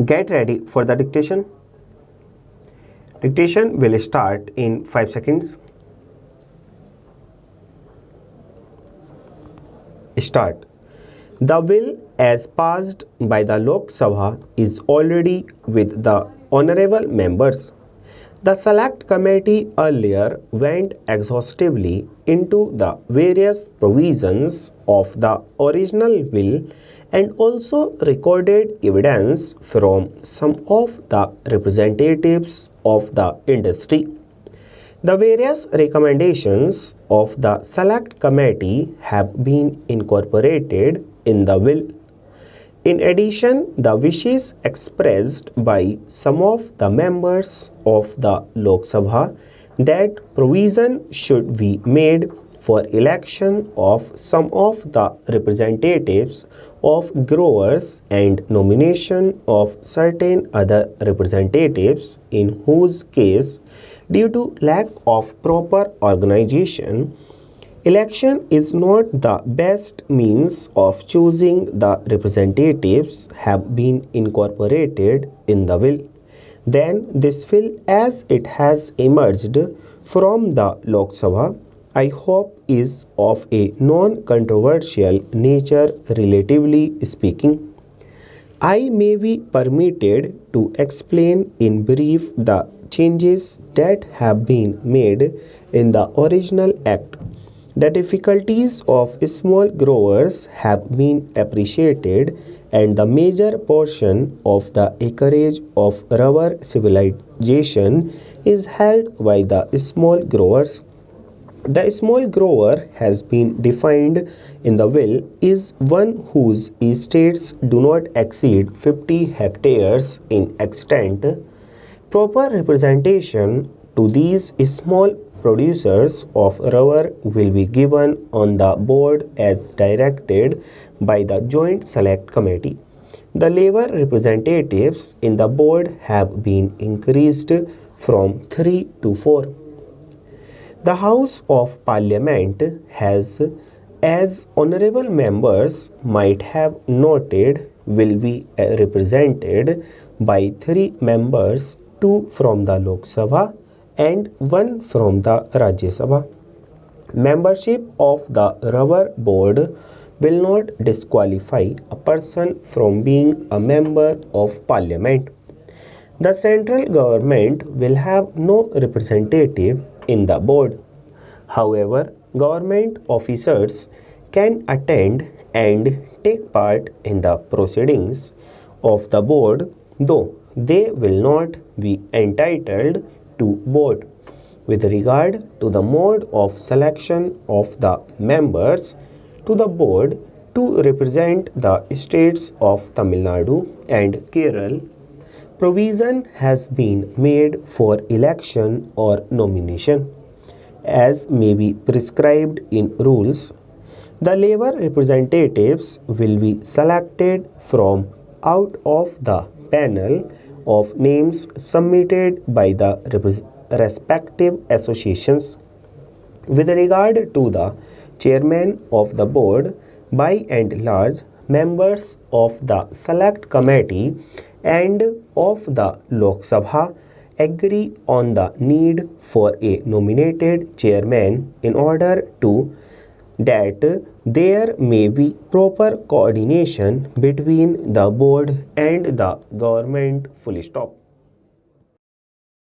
Get ready for the dictation. Dictation will start in 5 seconds. Start. The bill as passed by the Lok Sabha is already with the honorable members. The Select Committee earlier went exhaustively into the various provisions of the original bill and also recorded evidence from some of the representatives of the industry. The various recommendations of the Select Committee have been incorporated in the bill. In addition, the wishes expressed by some of the members of the Lok Sabha that provision should be made for election of some of the representatives of growers and nomination of certain other representatives in whose case, due to lack of proper organization, election is not the best means of choosing the representatives have been incorporated in the bill. Then this bill as it has emerged from the Lok Sabha, I hope is of a non-controversial nature relatively speaking. I may be permitted to explain in brief the changes that have been made in the original act. The difficulties of small growers have been appreciated and the major portion of the acreage of rubber civilization is held by the small growers. The small grower has been defined in the will is one whose estates do not exceed 50 hectares in extent. Proper representation to these small producers of rubber will be given on the board as directed by the Joint Select Committee. The labor representatives in the board have been increased from 3 to 4. The House of Parliament has, as honorable members might have noted, will be represented by 3 members, 2 from the Lok Sabha and 1 from the Rajya Sabha. Membership of the rubber board will not disqualify a person from being a member of parliament. The central government will have no representative in the board. However, government officers can attend and take part in the proceedings of the board, though they will not be entitled to vote. With regard to the mode of selection of the members to the board to represent the states of Tamil Nadu and Kerala, provision has been made for election or nomination, as may be prescribed in rules. The labor representatives will be selected from out of the panel of names submitted by the respective associations. With regard to the chairman of the board, by and large, members of the select committee and of the Lok Sabha agree on the need for a nominated chairman in order to that there may be proper coordination between the board and the government. Full stop.